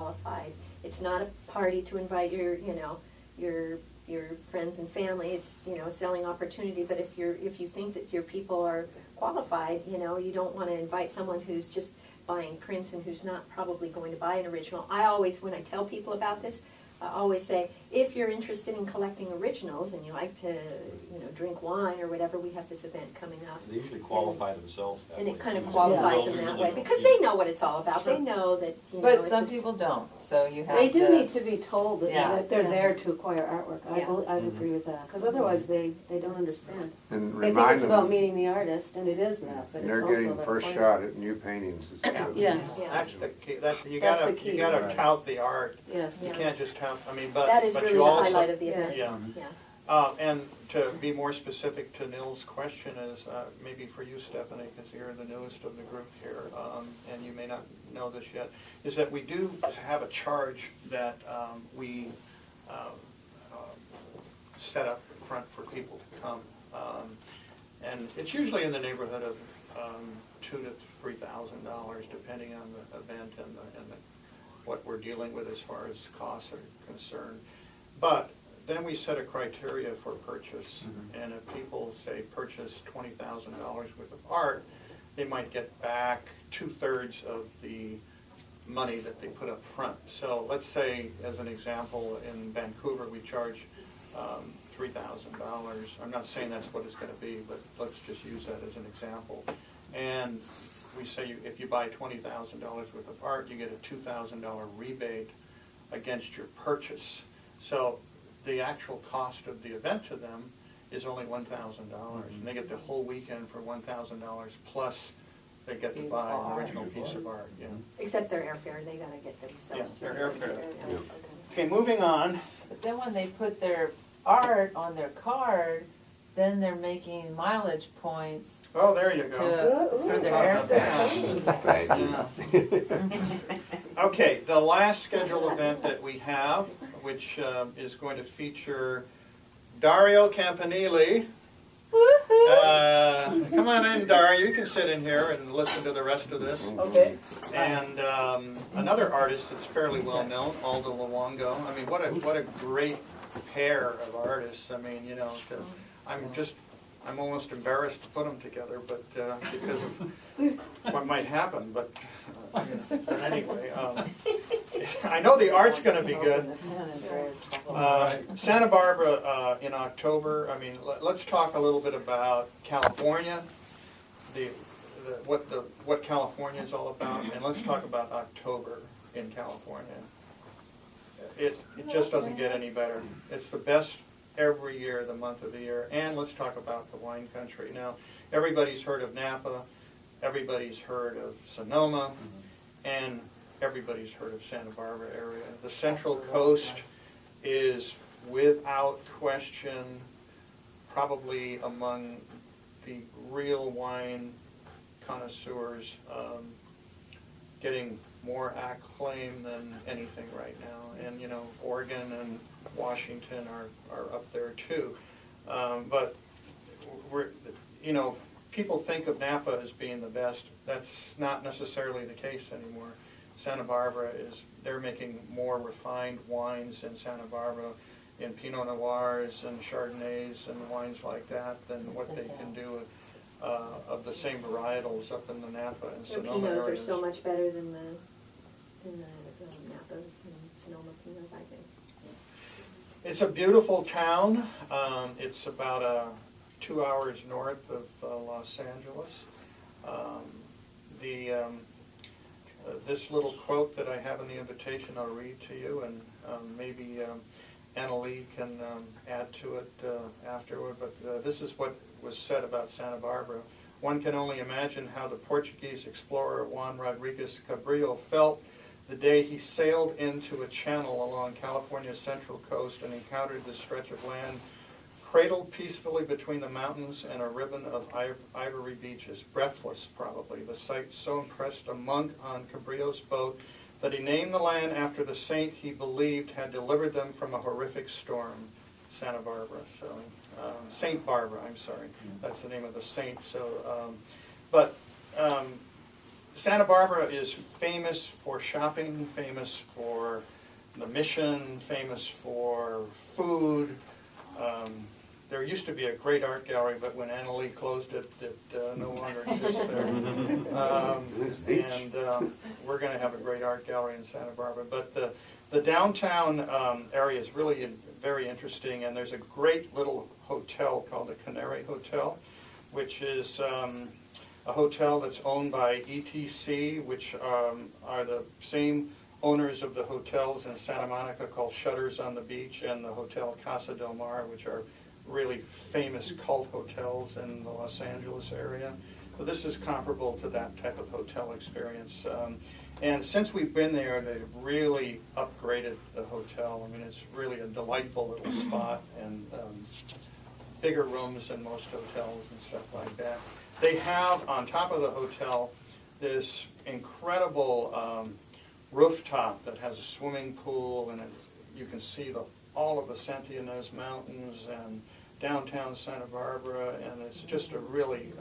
qualified. It's not a party to invite your, your friends and family. It's, a selling opportunity. But if you think that your people are qualified, you don't want to invite someone who's just buying prints and who's not probably going to buy an original. I always, when I tell people about this, I always say, if you're interested in collecting originals and you like to, drink wine or whatever, we have this event coming up. They usually qualify themselves that And way. it kind of qualifies them that way, because they know what it's all about. They know that, But it's some a- people don't, so you have They to. do need to be told that, Yeah. that they're Yeah. there to acquire artwork. Yeah. I'd agree with that, because otherwise they don't understand. And They think remind it's about them, meeting the artist, and it is that, but it's they're also getting about first acquiring. shot at new paintings. Yes, Yeah. That's the key, you That's gotta, the key. you gotta Right. tout the art. yes. You Yeah. can't just tout, but That is but really you the also. highlight of the event. Yeah. Yeah. And to be more specific to Nils' question is, maybe for you, Stephanie, because you're the newest of the group here, and you may not know this yet, is that we do have a charge that we set up front for people to come. And it's usually in the neighborhood of $2,000 to $3,000, depending on the event and what we're dealing with as far as costs are concerned. But then we set a criteria for purchase, and if people say purchase $20,000 worth of art, they might get back 2/3 of the money that they put up front. So let's say, as an example, in Vancouver we charge $3,000. I'm not saying that's what it's going to be, but let's just use that as an example. And we say if you buy $20,000 worth of art, you get a $2,000 rebate against your purchase. So the actual cost of the event to them is only $1,000, and they get the whole weekend for $1,000 plus they get to buy an original piece of art. Yeah. Except their airfare, they gotta get themselves. Yeah, to their it. airfare. Yeah. Okay, moving on. But then when they put their art on their card, then they're making mileage points Oh, there you go. for their airfare. Yeah. Okay, the last scheduled event that we have, which is going to feature Dario Campanile. Come on in, Dario. You can sit in here and listen to the rest of this. Okay. And another artist that's fairly well known, Aldo Luongo. I mean, what a great pair of artists. I mean, I'm almost embarrassed to put them together, but because of what might happen. But anyway, I know the art's going to be good. Santa Barbara in October. I mean, let's talk a little bit about California, what California is all about, and let's talk about October in California. It just doesn't get any better. It's the best every year, the month of the year. And let's talk about the wine country. Now, everybody's heard of Napa, everybody's heard of Sonoma, and everybody's heard of Santa Barbara area. The Central Coast is, without question, probably among the real wine connoisseurs, getting more acclaim than anything right now. And, Oregon and Washington are up there too. But people think of Napa as being the best. That's not necessarily the case anymore. Santa Barbara they're making more refined wines in Santa Barbara, in Pinot Noirs and Chardonnays and wines like that, than what they can do of the same varietals up in the Napa and Their Sonoma Pinots areas. are so much better than the Napa and Sonoma Pinots, I think. It's a beautiful town. It's about 2 hours north of Los Angeles. This little quote that I have in the invitation, I'll read to you, and maybe Anna Lee can add to it afterward. But this is what was said about Santa Barbara. One can only imagine how the Portuguese explorer Juan Rodriguez Cabrillo felt the day he sailed into a channel along California's central coast and encountered this stretch of land cradled peacefully between the mountains and a ribbon of ivory beaches. Breathless, probably, the sight so impressed a monk on Cabrillo's boat that he named the land after the saint he believed had delivered them from a horrific storm, Santa Barbara. So, Saint Barbara, I'm sorry. That's the name of the saint. So, Santa Barbara is famous for shopping, famous for the Mission, famous for food. There used to be a great art gallery, but when Annalee closed it, it no longer exists there. We're going to have a great art gallery in Santa Barbara. But the downtown area is really very interesting, and there's a great little hotel called the Canary Hotel, which is a hotel that's owned by ETC, which are the same owners of the hotels in Santa Monica called Shutters on the Beach and the Hotel Casa del Mar, which are really famous cult hotels in the Los Angeles area. So this is comparable to that type of hotel experience. And since we've been there, they've really upgraded the hotel. I mean, it's really a delightful little spot, and bigger rooms than most hotels and stuff like that. They have, on top of the hotel, this incredible rooftop that has a swimming pool, and you can see all of the Santa Ynez Mountains and downtown Santa Barbara, and it's just a really